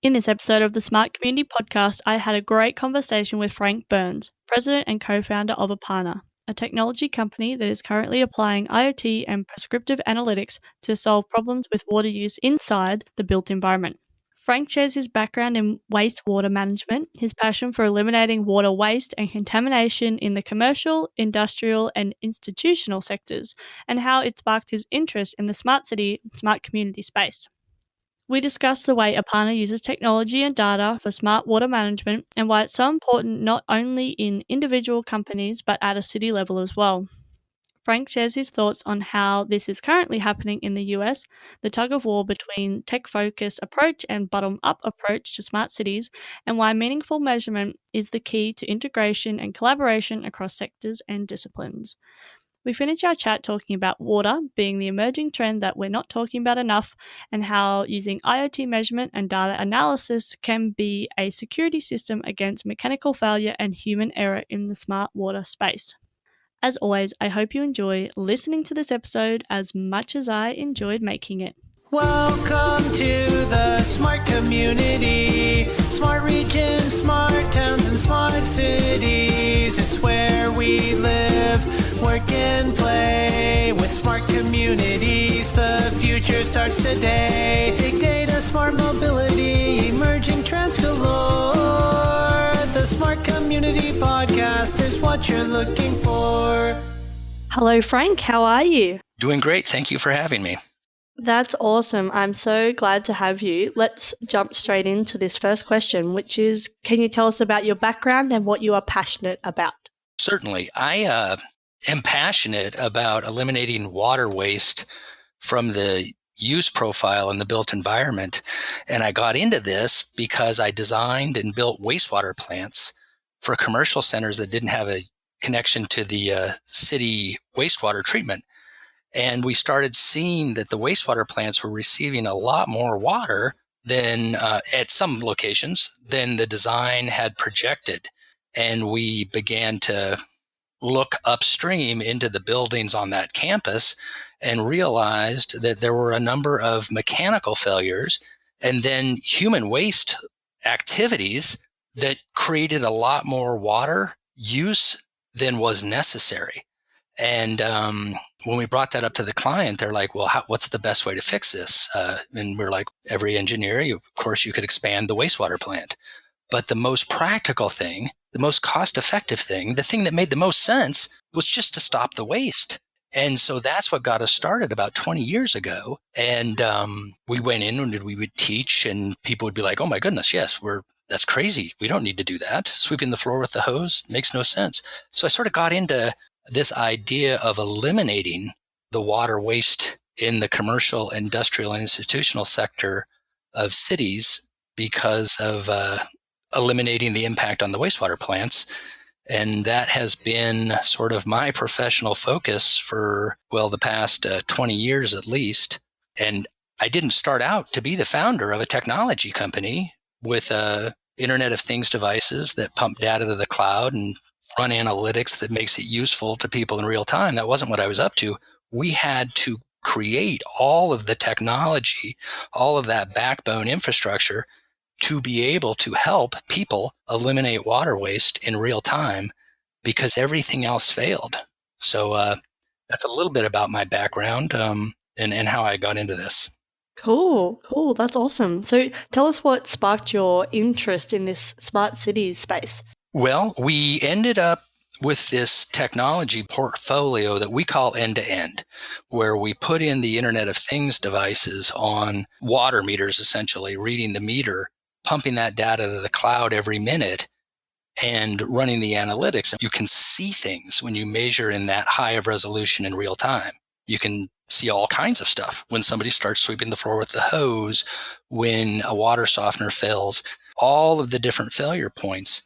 In this episode of the Smart Community Podcast, I had a great conversation with Frank Burns, president and co-founder of Apana, a technology company that is currently applying IoT and prescriptive analytics to solve problems with water use inside the built environment. Frank shares his background in wastewater management, his passion for eliminating water waste and contamination in the commercial, industrial, and institutional sectors, and how it sparked his interest in the smart city, smart community space. We discuss the way Apana uses technology and data for smart water management and why it's so important not only in individual companies but at a city level as well. Frank shares his thoughts on how this is currently happening in the US, the tug of war between tech-focused approach and bottom-up approach to smart cities, and why meaningful measurement is the key to integration and collaboration across sectors and disciplines. We finish our chat talking about water being the emerging trend that we're not talking about enough, and how using IoT measurement and data analysis can be a security system against mechanical failure and human error in the smart water space. As always, I hope you enjoy listening to this episode as much as I enjoyed making it. Welcome to the smart community, smart regions, smart towns, and smart cities. It's where we live, work, and play. With smart communities, the future starts today. Big data, smart mobility, emerging trends galore. The Smart Community Podcast is what you're looking for. Hello, Frank. How are you? Doing great. Thank you for having me. That's awesome. I'm so glad to have you. Let's jump straight into this first question, which is, can you tell us about your background and what you are passionate about? Certainly. I am passionate about eliminating water waste from the use profile in the built environment. And I got into this because I designed and built wastewater plants for commercial centers that didn't have a connection to the city wastewater treatment. And we started seeing that the wastewater plants were receiving a lot more water than at some locations than the design had projected. And we began to look upstream into the buildings on that campus and realized that there were a number of mechanical failures and then human waste activities that created a lot more water use than was necessary. And when we brought that up to the client, they're like, well, what's the best way to fix this? And we're like, every engineer, of course, you could expand the wastewater plant. But the most practical thing, the most cost-effective thing, the thing that made the most sense was just to stop the waste. And so that's what got us started about 20 years ago. And we went in and we would teach and people would be like, oh my goodness, yes, that's crazy. We don't need to do that. Sweeping the floor with the hose makes no sense. So I sort of got into this idea of eliminating the water waste in the commercial, industrial, and institutional sector of cities because of eliminating the impact on the wastewater plants. And that has been sort of my professional focus for, the past 20 years at least. And I didn't start out to be the founder of a technology company with Internet of Things devices that pump data to the cloud and run analytics that makes it useful to people in real time. That wasn't what I was up to. We had to create all of the technology, all of that backbone infrastructure to be able to help people eliminate water waste in real time because everything else failed. So that's a little bit about my background and how I got into this. Cool. That's awesome. So tell us what sparked your interest in this smart cities space. Well, we ended up with this technology portfolio that we call end-to-end, where we put in the Internet of Things devices on water meters, essentially, reading the meter, pumping that data to the cloud every minute, and running the analytics. You can see things when you measure in that high of resolution in real time. You can see all kinds of stuff when somebody starts sweeping the floor with the hose, when a water softener fails, all of the different failure points.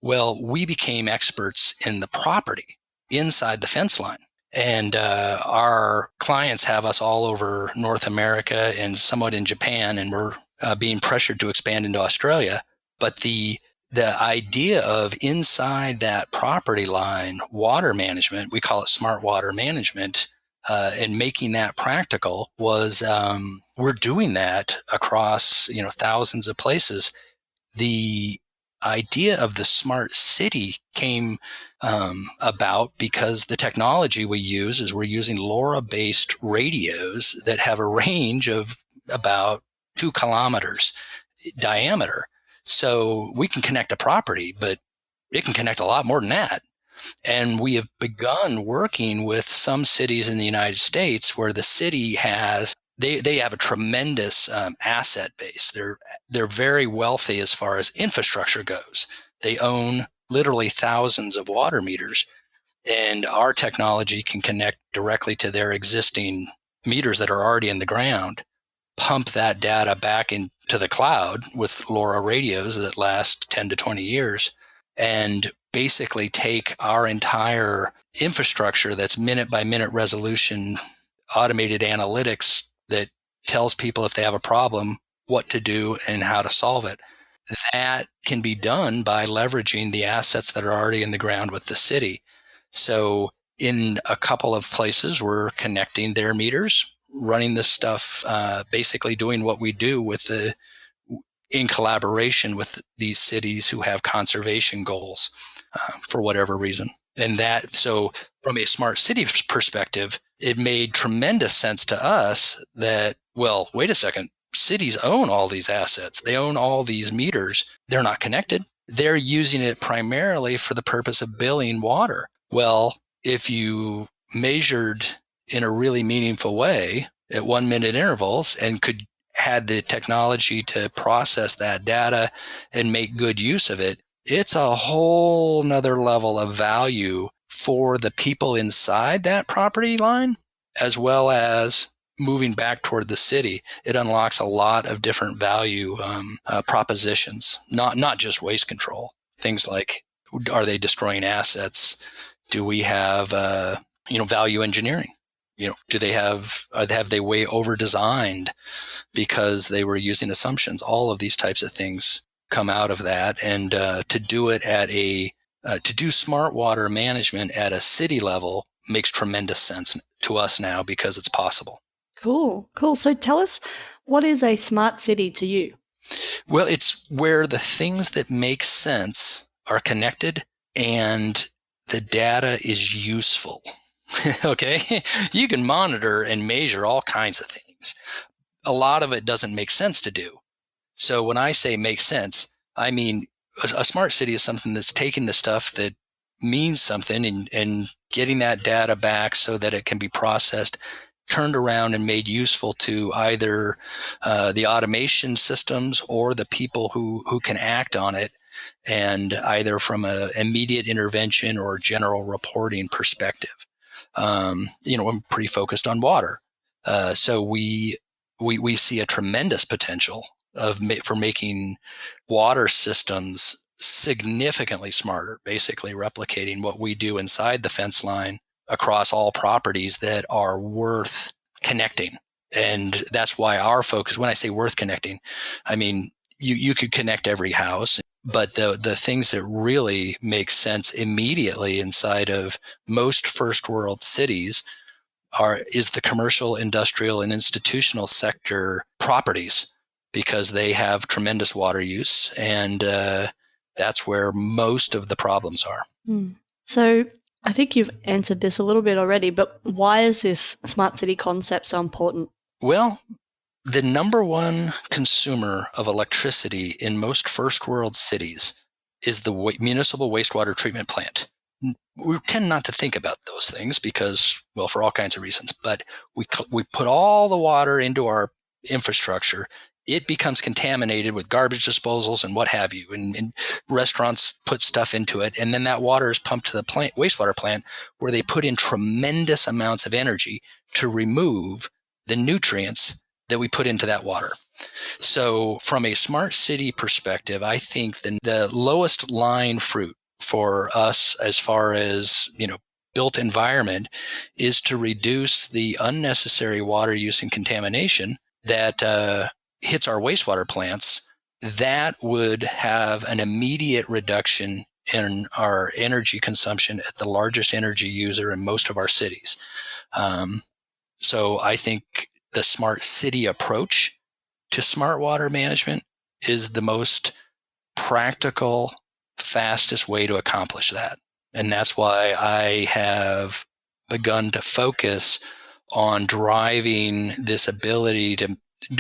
Well, we became experts in the property inside the fence line. And our clients have us all over North America and somewhat in Japan, and we're being pressured to expand into Australia. But the idea of inside that property line water management, we call it smart water management, and making that practical was we're doing that across thousands of places. The idea of the smart city came about because the technology we use is we're using LoRa-based radios that have a range of about 2 kilometers diameter. So we can connect a property, but it can connect a lot more than that. And we have begun working with some cities in the United States where the city has they have a tremendous asset base. They're very wealthy as far as infrastructure goes. They own literally thousands of water meters, and our technology can connect directly to their existing meters that are already in the ground, pump that data back into the cloud with LoRa radios that last 10 to 20 years, and basically take our entire infrastructure that's minute by minute resolution, automated analytics that tells people if they have a problem, what to do and how to solve it. That can be done by leveraging the assets that are already in the ground with the city. So in a couple of places, we're connecting their meters, running this stuff, basically doing what we do in collaboration with these cities who have conservation goals for whatever reason. And so from a smart city perspective, it made tremendous sense to us that, well, wait a second, cities own all these assets. They own all these meters. They're not connected. They're using it primarily for the purpose of billing water. Well, if you measured in a really meaningful way at 1 minute intervals and had the technology to process that data and make good use of it, it's a whole nother level of value for the people inside that property line, as well as moving back toward the city. It unlocks a lot of different value propositions, not just waste control. Things like, are they destroying assets? Do we have value engineering? Do they have they way over designed because they were using assumptions? All of these types of things come out of that, and to do it to do smart water management at a city level makes tremendous sense to us now because it's possible. Cool. So tell us, what is a smart city to you? Well, it's where the things that make sense are connected and the data is useful. Okay? You can monitor and measure all kinds of things. A lot of it doesn't make sense to do. So when I say make sense, I mean a smart city is something that's taking the stuff that means something and getting that data back so that it can be processed, turned around and made useful to either the automation systems or the people who can act on it, and either from an immediate intervention or general reporting perspective. I'm pretty focused on water. So we see a tremendous potential for making water systems significantly smarter, basically replicating what we do inside the fence line across all properties that are worth connecting. And that's why our focus, when I say worth connecting, I mean, you could connect every house, but the things that really make sense immediately inside of most first world cities is the commercial, industrial, and institutional sector properties, because they have tremendous water use, and that's where most of the problems are. So I think you've answered this a little bit already, but why is this smart city concept so important? Well, the number one consumer of electricity in most first world cities is the municipal wastewater treatment plant. We tend not to think about those things because, well, for all kinds of reasons, but we put all the water into our infrastructure. It becomes contaminated with garbage disposals and what have you, and restaurants put stuff into it, and then that water is pumped to the wastewater plant, where they put in tremendous amounts of energy to remove the nutrients that we put into that water. So from a smart city perspective, I think the lowest lying fruit for us as far as, built environment is to reduce the unnecessary water use and contamination that hits our wastewater plants. That would have an immediate reduction in our energy consumption at the largest energy user in most of our cities. So I think the smart city approach to smart water management is the most practical, fastest way to accomplish that. And that's why I have begun to focus on driving this ability to,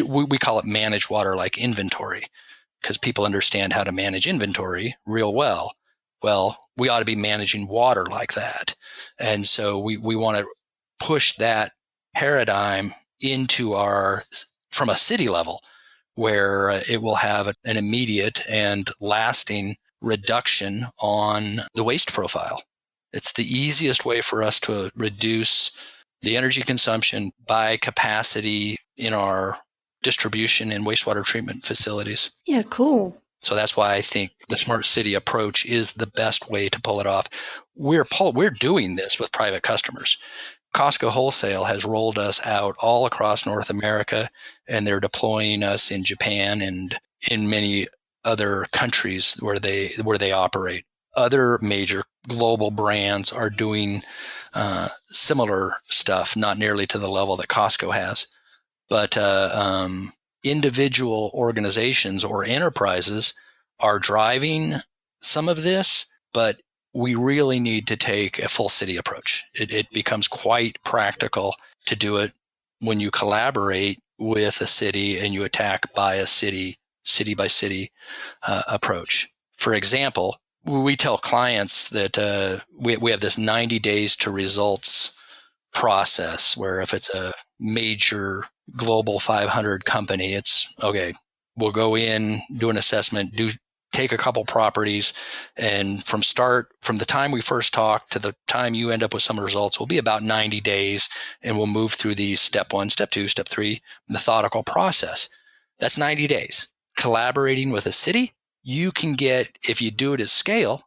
we call it manage water like inventory, because people understand how to manage inventory real well. Well, we ought to be managing water like that. And so we want to push that paradigm into from a city level, where it will have an immediate and lasting reduction on the waste profile. It's the easiest way for us to reduce the energy consumption by capacity in our distribution and wastewater treatment facilities. Yeah, cool. So that's why I think the smart city approach is the best way to pull it off. We're doing this with private customers. Costco Wholesale has rolled us out all across North America, and they're deploying us in Japan and in many other countries where they operate. Other major global brands are doing similar stuff, not nearly to the level that Costco has, but individual organizations or enterprises are driving some of this, but we really need to take a full city approach. It becomes quite practical to do it when you collaborate with a city and you attack by a city by city approach. For example, we tell clients that we have this 90 days to results process, where if it's a major global 500 company, it's okay, we'll go in, do an assessment, take a couple properties, and from the time we first talk to the time you end up with some results will be about 90 days, and we'll move through these step 1, step 2, step 3 methodical process. That's 90 days. Collaborating with a city, you can get, if you do it at scale,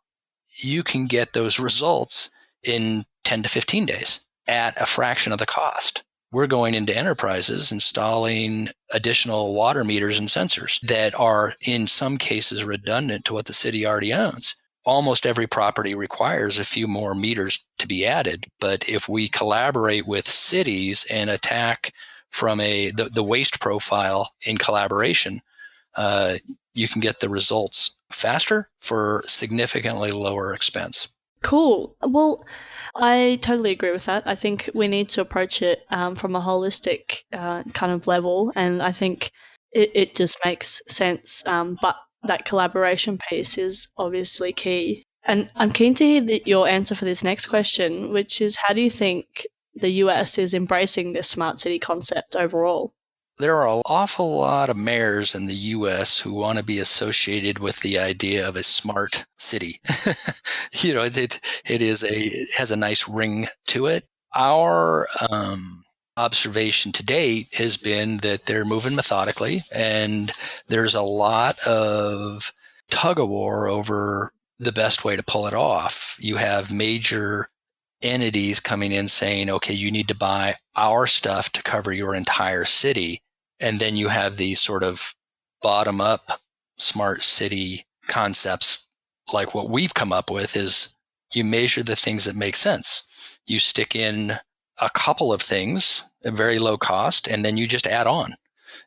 you can get those results in 10 to 15 days at a fraction of the cost. We're going into enterprises, installing additional water meters and sensors that are in some cases redundant to what the city already owns. Almost every property requires a few more meters to be added. But if we collaborate with cities and attack from the waste profile in collaboration, you can get the results faster for significantly lower expense. Cool. Well, I totally agree with that. I think we need to approach it from a holistic kind of level, and I think it just makes sense. But that collaboration piece is obviously key. And I'm keen to hear your answer for this next question, which is, how do you think the US is embracing this smart city concept overall? There are an awful lot of mayors in the U.S. who want to be associated with the idea of a smart city. It has a nice ring to it. Our observation to date has been that they're moving methodically, and there's a lot of tug of war over the best way to pull it off. You have major entities coming in saying, okay, you need to buy our stuff to cover your entire city. And then you have these sort of bottom up smart city concepts, like what we've come up with is you measure the things that make sense. You stick in a couple of things at very low cost, and then you just add on.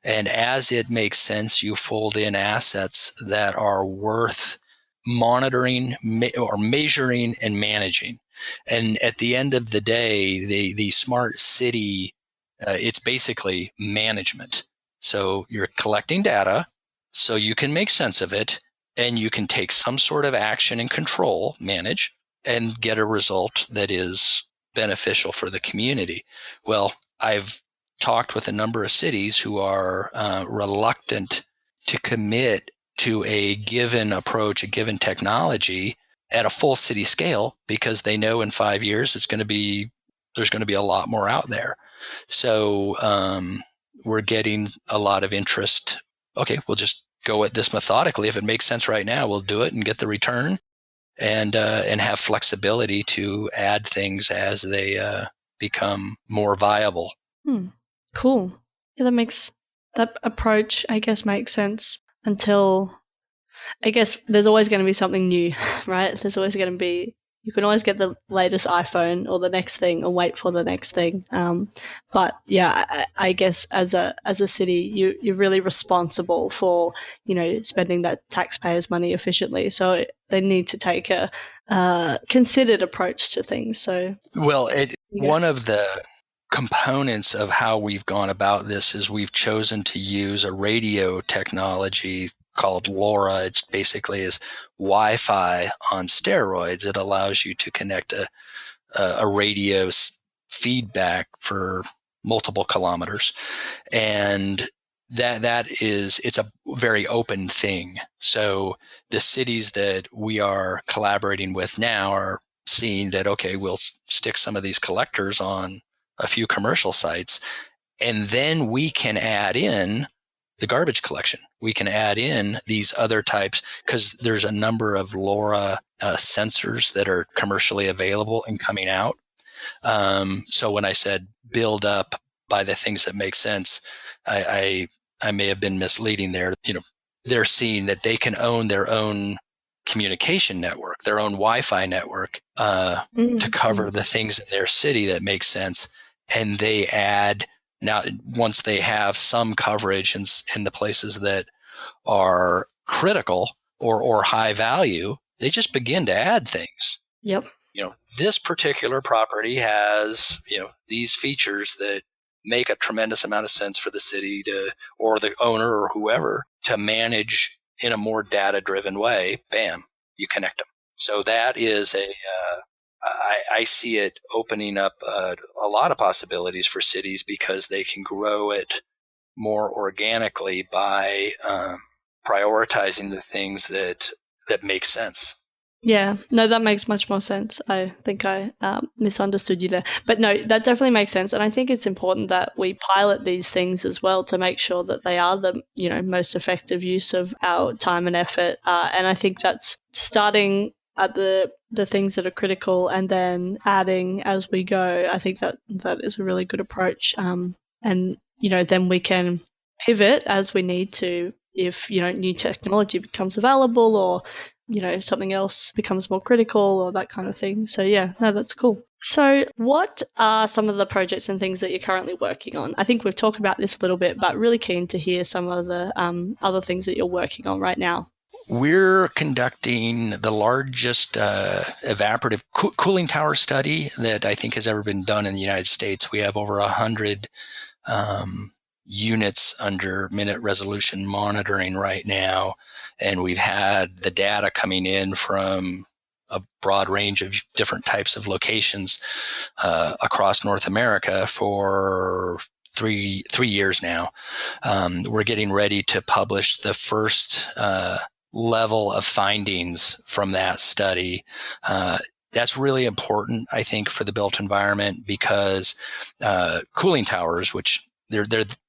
And as it makes sense, you fold in assets that are worth monitoring or measuring and managing. And at the end of the day, the smart city, it's basically management. So you're collecting data so you can make sense of it, and you can take some sort of action and control, manage, and get a result that is beneficial for the community. Well, I've talked with a number of cities who are reluctant to commit to a given approach, a given technology at a full city scale, because they know in 5 years there's going to be a lot more out there. So we're getting a lot of interest. Okay, we'll just go at this methodically. If it makes sense right now, we'll do it and get the return, and have flexibility to add things as they become more viable. Cool. Yeah, that approach, I guess, makes sense until, I guess, there's always going to be something new, right? There's always going to be you can always get the latest iPhone or the next thing, or wait for the next thing. But yeah, I guess as a city, you're really responsible for spending that taxpayers' money efficiently. So they need to take a considered approach to things. So well, one of the components of how we've gone about this is we've chosen to use a radio technology called LoRa. It basically is Wi-Fi on steroids. It allows you to connect a radio feedback for multiple kilometers, and it's a very open thing. So the cities that we are collaborating with now are seeing that, okay, we'll stick some of these collectors on a few commercial sites, and then we can add in the garbage collection. We can add in these other types because there's a number of LoRa sensors that are commercially available and coming out. So when I said build up by the things that make sense, I may have been misleading there. They're seeing that they can own their own communication network, their own Wi-Fi network, to cover the things in their city that make sense. And they add, now, once they have some coverage in the places that are critical or high value, they just begin to add things. Yep. This particular property has, these features that make a tremendous amount of sense for the city or the owner or whoever to manage in a more data-driven way. Bam, you connect them. So that is I see it opening up a lot of possibilities for cities because they can grow it more organically by prioritizing the things that make sense. Yeah, no, that makes much more sense. I think I misunderstood you there. But no, that definitely makes sense. And I think it's important that we pilot these things as well to make sure that they are the most effective use of our time and effort. And I think that's starting at the things that are critical and then adding as we go. I think that is a really good approach. And, then we can pivot as we need to if, new technology becomes available or something else becomes more critical or that kind of thing. So yeah, no, that's cool. So what are some of the projects and things that you're currently working on? I think we've talked about this a little bit, but really keen to hear some of the other things that you're working on right now. We're conducting the largest evaporative cooling tower study that I think has ever been done in the United States. We have over 100 units under minute resolution monitoring right now. And we've had the data coming in from a broad range of different types of locations across North America for three years now. We're getting ready to publish the first level of findings from that study. That's really important, I think, for the built environment because cooling towers, which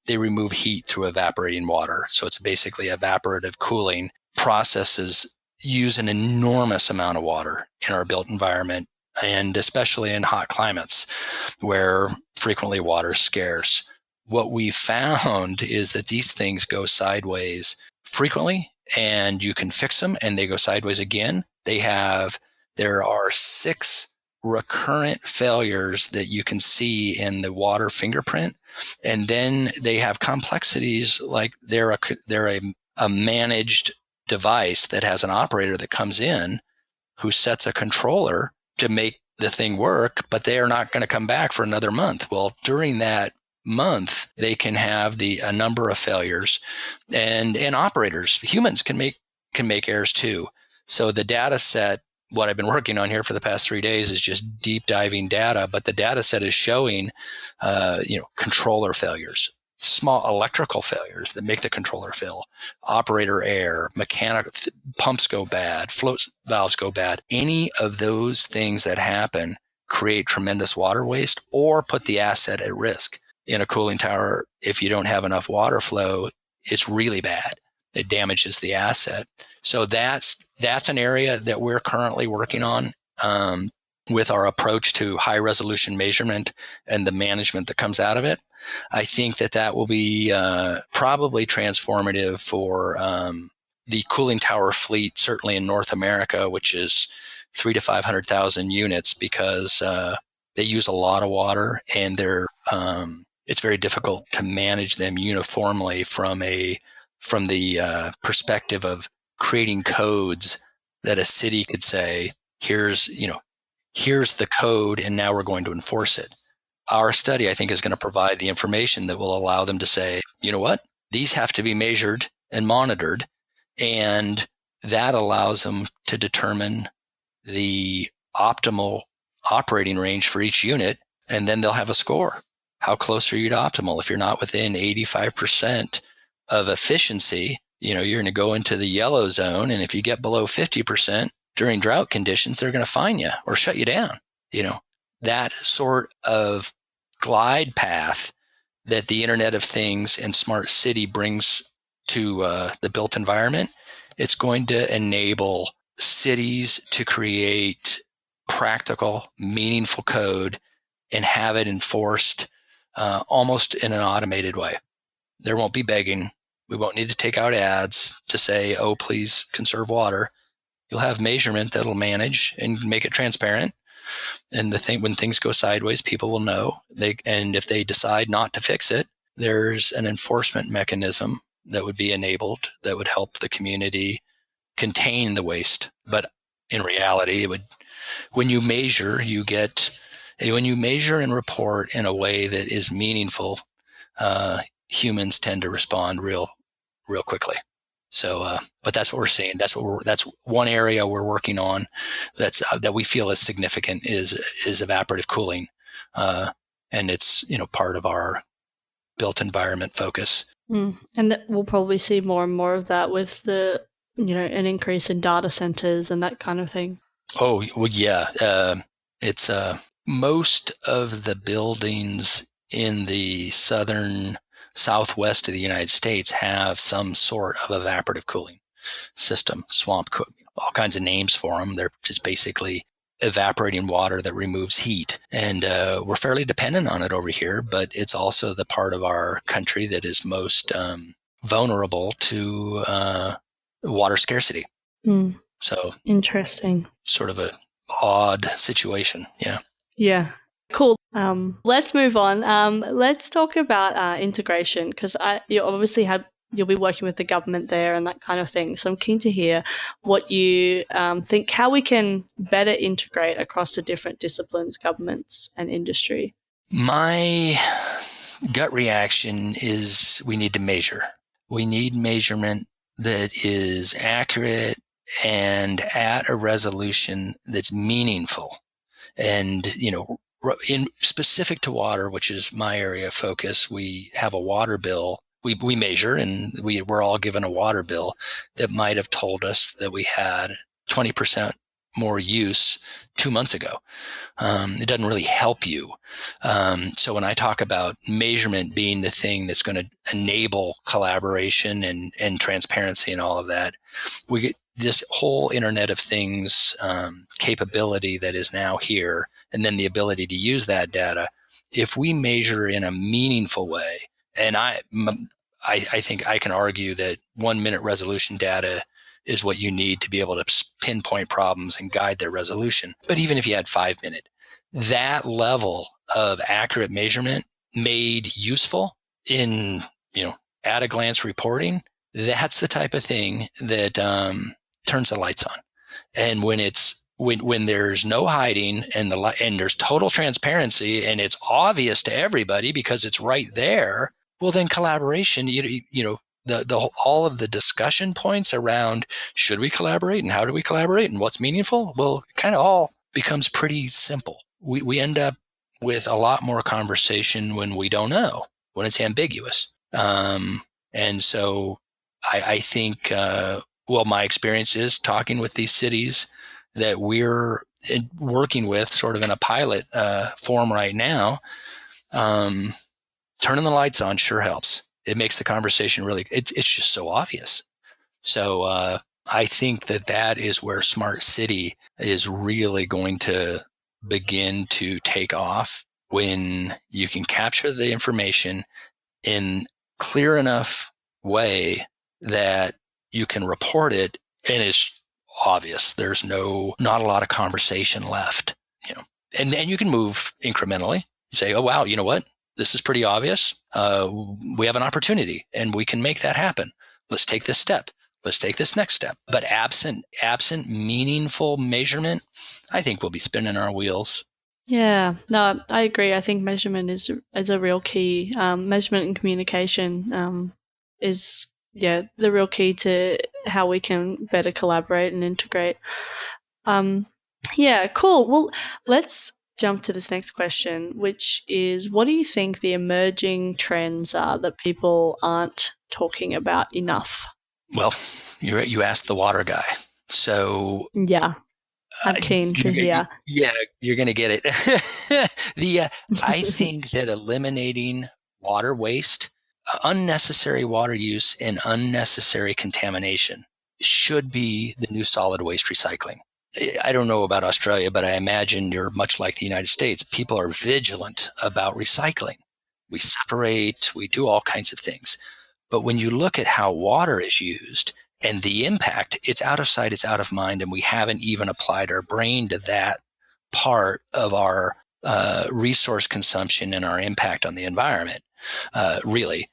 they remove heat through evaporating water. So it's basically evaporative cooling. Processes use an enormous amount of water in our built environment, and especially in hot climates where frequently water is scarce. What we found is that these things go sideways frequently, and you can fix them, and they go sideways again. There are 6 recurrent failures that you can see in the water fingerprint. And then they have complexities like they're a managed device that has an operator that comes in who sets a controller to make the thing work, but they are not going to come back for another month. Well, during that month, they can have a number of failures, and operators, humans can make errors too. So the data set, what I've been working on here for the past 3 days is just deep diving data, but the data set is showing, controller failures, small electrical failures that make the controller fail, operator error, mechanical pumps go bad, float valves go bad. Any of those things that happen create tremendous water waste or put the asset at risk. In a cooling tower, if you don't have enough water flow, it's really bad. It damages the asset. So that's an area that we're currently working on with our approach to high resolution measurement and the management that comes out of it. I think that will be probably transformative for the cooling tower fleet, certainly in North America, which is 3 to 500,000 units because they use a lot of water, and it's very difficult to manage them uniformly from the perspective of creating codes that a city could say, here's the code, and now we're going to enforce it. Our study, I think, is going to provide the information that will allow them to say, you know what, these have to be measured and monitored, and that allows them to determine the optimal operating range for each unit, and then they'll have a score. How close are you to optimal? If you're not within 85% of efficiency, you're going to go into the yellow zone, and if you get below 50% during drought conditions, they're going to fine you or shut you down. That sort of glide path that the Internet of Things and smart city brings to the built environment, it's going to enable cities to create practical, meaningful code and have it enforced almost in an automated way. There won't be begging. We won't need to take out ads to say, oh, please conserve water. You'll have measurement that'll manage and make it transparent. And when things go sideways, people will know. And if they decide not to fix it, there's an enforcement mechanism that would be enabled that would help the community contain the waste. But in reality, when you measure and report in a way that is meaningful, humans tend to respond real quickly. So, but that's what we're seeing. That's one area we're working on that we feel is significant is evaporative cooling, and it's part of our built environment focus. And we'll probably see more and more of that with the an increase in data centers and that kind of thing. Oh well, yeah. It's most of the buildings in the southwest of the United States have some sort of evaporative cooling system, swamp cooling, all kinds of names for them. They're just basically evaporating water that removes heat. And we're fairly dependent on it over here, but it's also the part of our country that is most vulnerable to water scarcity. So interesting. Sort of a odd situation. Yeah. Yeah. Cool. Let's move on. Let's talk about integration, because you'll be working with the government there and that kind of thing. So I'm keen to hear what you think, how we can better integrate across the different disciplines, governments and industry. My gut reaction is we need to measure. We need measurement that is accurate and at a resolution that's meaningful. And, in specific to water, which is my area of focus, we have a water bill. We measure, and we're all given a water bill that might have told us that we had 20% more use 2 months ago. It doesn't really help you. So when I talk about measurement being the thing that's going to enable collaboration and transparency and all of that, we get this whole Internet of Things capability that is now here, and then the ability to use that data. If we measure in a meaningful way, and I think I can argue that 1 minute resolution data is what you need to be able to pinpoint problems and guide their resolution. But even if you had 5 minute, that level of accurate measurement made useful in, at a glance reporting, that's the type of thing that turns the lights on. And when there's no hiding and there's total transparency and it's obvious to everybody because it's right there, well, then collaboration, all of the discussion points around should we collaborate and how do we collaborate and what's meaningful, well, it kind of all becomes pretty simple. We end up with a lot more conversation when we don't know, when it's ambiguous. And so I think, my experience is talking with these cities that we're working with sort of in a pilot form right now. Turning the lights on sure helps. It makes the conversation it's just so obvious. So I think that is where smart city is really going to begin to take off, when you can capture the information in clear enough way that you can report it and it's obvious. There's not a lot of conversation left, and you can move incrementally. You say, oh, wow, you know what? This is pretty obvious. We have an opportunity and we can make that happen. Let's take this step. Let's take this next step. But absent meaningful measurement, I think we'll be spinning our wheels. Yeah, no, I agree. I think measurement is a real key. Measurement and communication is the real key to how we can better collaborate and integrate. Yeah, cool. Well, let's jump to this next question, which is, what do you think the emerging trends are that people aren't talking about enough? Well, you asked the water guy, so Yeah, I'm keen to hear. Yeah, you're going to get it. I think that eliminating water waste, unnecessary water use, and unnecessary contamination should be the new solid waste recycling. I don't know about Australia, but I imagine you're much like the United States. People are vigilant about recycling. We separate, we do all kinds of things. But when you look at how water is used and the impact, it's out of sight, it's out of mind, and we haven't even applied our brain to that part of our resource consumption and our impact on the environment, really.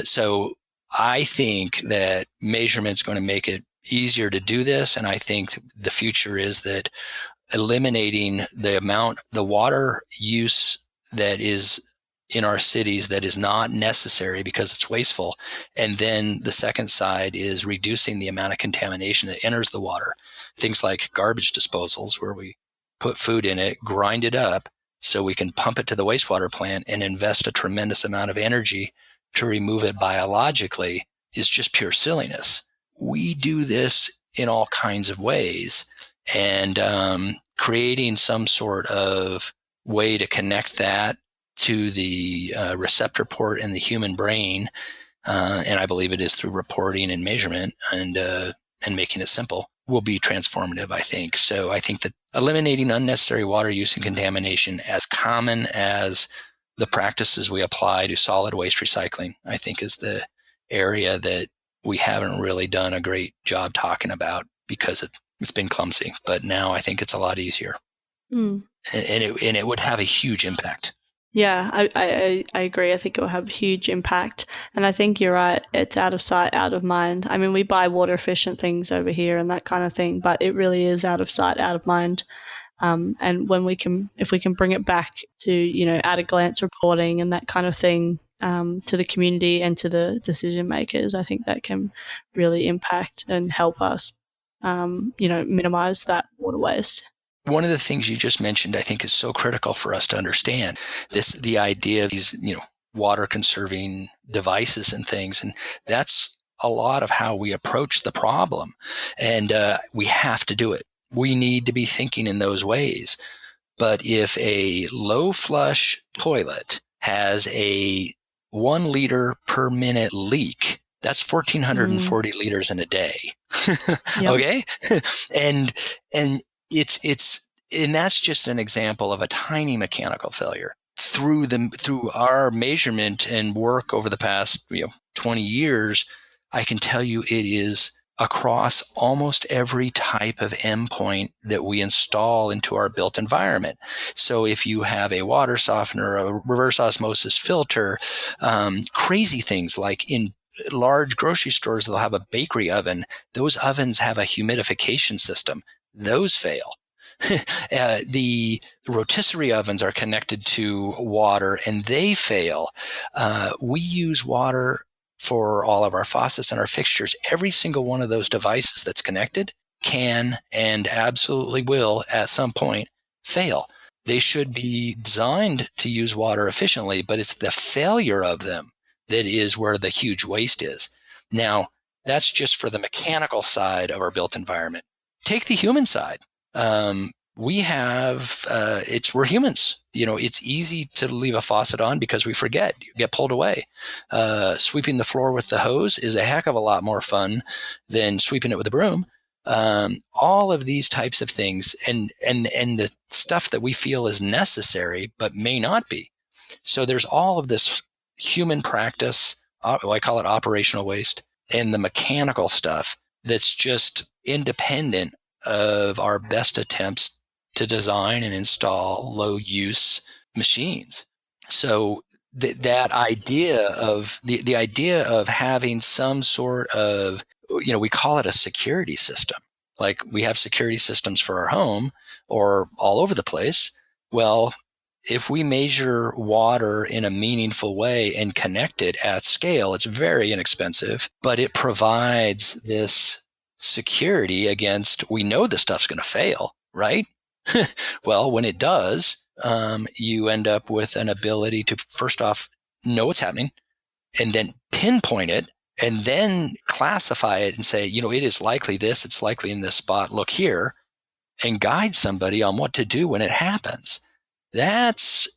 So I think that measurement's going to make it easier to do this, and I think the future is that eliminating the water use that is in our cities that is not necessary because it's wasteful. And then the second side is reducing the amount of contamination that enters the water. Things like garbage disposals, where we put food in it, grind it up so we can pump it to the wastewater plant and invest a tremendous amount of energy to remove it biologically, is just pure silliness. We do this in all kinds of ways, and creating some sort of way to connect that to the receptor port in the human brain, and I believe it is through reporting and measurement and making it simple, will be transformative, I think. So I think that eliminating unnecessary water use and contamination, as common as the practices we apply to solid waste recycling, I think is the area that we haven't really done a great job talking about because it's been clumsy. But now I think it's a lot easier, and it would have a huge impact. Yeah, I agree. I think it will have a huge impact. And I think you're right. It's out of sight, out of mind. I mean, we buy water efficient things over here and that kind of thing, but it really is out of sight, out of mind. And if we can bring it back to, at a glance reporting and that kind of thing, to the community and to the decision makers, I think that can really impact and help us, minimize that water waste. One of the things you just mentioned, I think, is so critical for us to understand the idea of these, water conserving devices and things. And that's a lot of how we approach the problem. And we have to do it. We need to be thinking in those ways. But if a low flush toilet has a 1 liter per minute leak, that's 1,440 liters in a day. Okay. And and that's just an example of a tiny mechanical failure. Through our measurement and work over the past 20 years, I can tell you it is across almost every type of endpoint that we install into our built environment. So if you have a water softener, a reverse osmosis filter, crazy things like in large grocery stores, they'll have a bakery oven. Those ovens have a humidification system. Those fail. The rotisserie ovens are connected to water and they fail. We use water for all of our faucets and our fixtures. Every single one of those devices that's connected can and absolutely will at some point fail. They should be designed to use water efficiently, but it's the failure of them that is where the huge waste is. Now, that's just for the mechanical side of our built environment. Take the human side. We're humans. It's easy to leave a faucet on because we forget. You get pulled away. Sweeping the floor with the hose is a heck of a lot more fun than sweeping it with a broom. All of these types of things and the stuff that we feel is necessary but may not be. So there's all of this human practice, I call it operational waste, and the mechanical stuff that's just independent of our best attempts to design and install low-use machines. So that idea of the idea of having some sort of, we call it a security system. Like we have security systems for our home or all over the place. Well, if we measure water in a meaningful way and connect it at scale, it's very inexpensive, but it provides this security against, we know this stuff's going to fail, right? Well, when it does, you end up with an ability to first off know what's happening and then pinpoint it and then classify it and say, it is likely this, it's likely in this spot, look here, and guide somebody on what to do when it happens. That's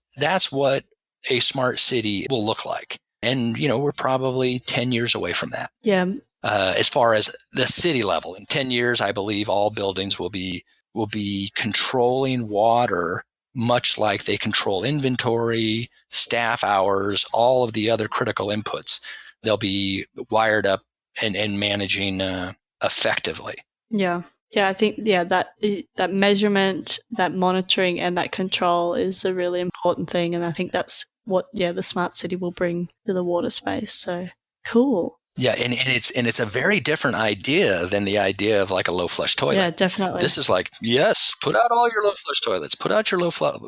what a smart city will look like. And, we're probably 10 years away from that. Yeah. As far as the city level, in 10 years, I believe all buildings will be controlling water much like they control inventory, staff hours, all of the other critical inputs. They'll be wired up and managing effectively. Yeah. Yeah, I think, that measurement, that monitoring, and that control is a really important thing. And I think that's what, the smart city will bring to the water space. So cool. Yeah, and it's a very different idea than the idea of like a low flush toilet. Yeah, definitely. This is like, yes, put out all your low flush toilets, put out your low flush,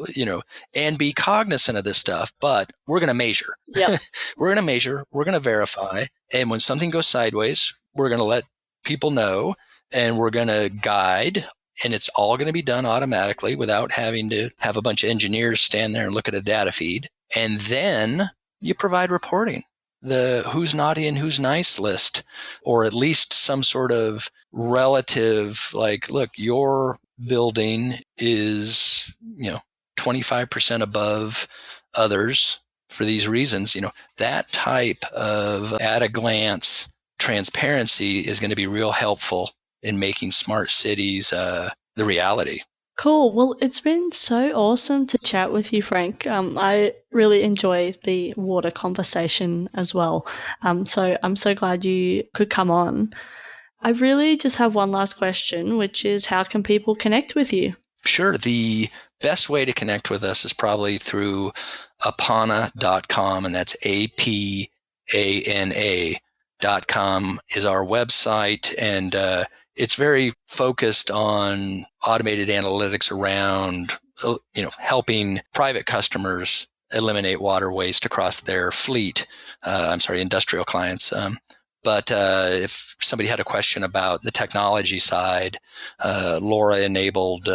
and be cognizant of this stuff, but we're going to measure. Yeah. We're going to measure, we're going to verify, and when something goes sideways, we're going to let people know, and we're going to guide, and it's all going to be done automatically without having to have a bunch of engineers stand there and look at a data feed. And then you provide reporting. The who's naughty and who's nice list, or at least some sort of relative, like, look, your building is, 25% above others for these reasons. That type of at a glance transparency is going to be real helpful in making smart cities the reality. Cool. Well, it's been so awesome to chat with you, Frank. I really enjoy the water conversation as well. So I'm so glad you could come on. I really just have one last question, which is, how can people connect with you? Sure. The best way to connect with us is probably through apana.com, and that's APANA.com is our website, and it's very focused on automated analytics around, helping private customers eliminate water waste across their fleet. Industrial clients. But if somebody had a question about the technology side, LoRa-enabled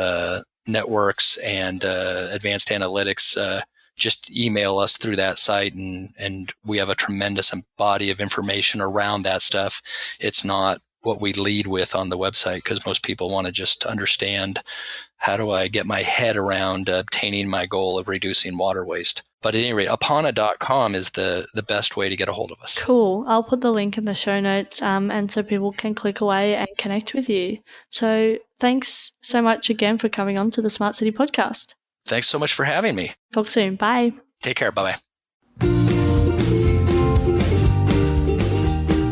networks and advanced analytics, just email us through that site, and we have a tremendous body of information around that stuff. It's not what we lead with on the website, because most people want to just understand, how do I get my head around obtaining my goal of reducing water waste? But at any rate, apana.com is the best way to get a hold of us. Cool. I'll put the link in the show notes, and so people can click away and connect with you. So thanks so much again for coming on to the Smart City Podcast. Thanks so much for having me. Talk soon. Bye. Take care. Bye-bye.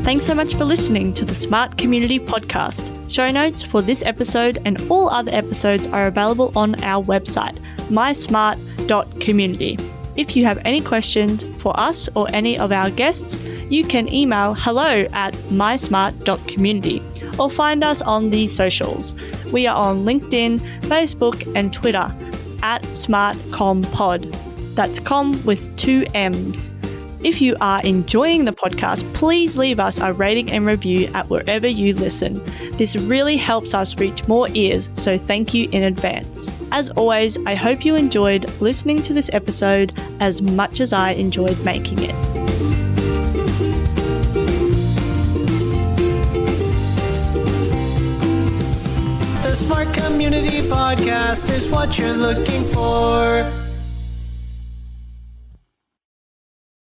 Thanks so much for listening to the Smart Community Podcast. Show notes for this episode and all other episodes are available on our website, mysmart.community. If you have any questions for us or any of our guests, you can email hello@mysmart.community or find us on the socials. We are on LinkedIn, Facebook, and Twitter @SmartComPod. That's com with 2 M's. If you are enjoying the podcast, please leave us a rating and review at wherever you listen. This really helps us reach more ears, so thank you in advance. As always, I hope you enjoyed listening to this episode as much as I enjoyed making it. The Smart Community Podcast is what you're looking for.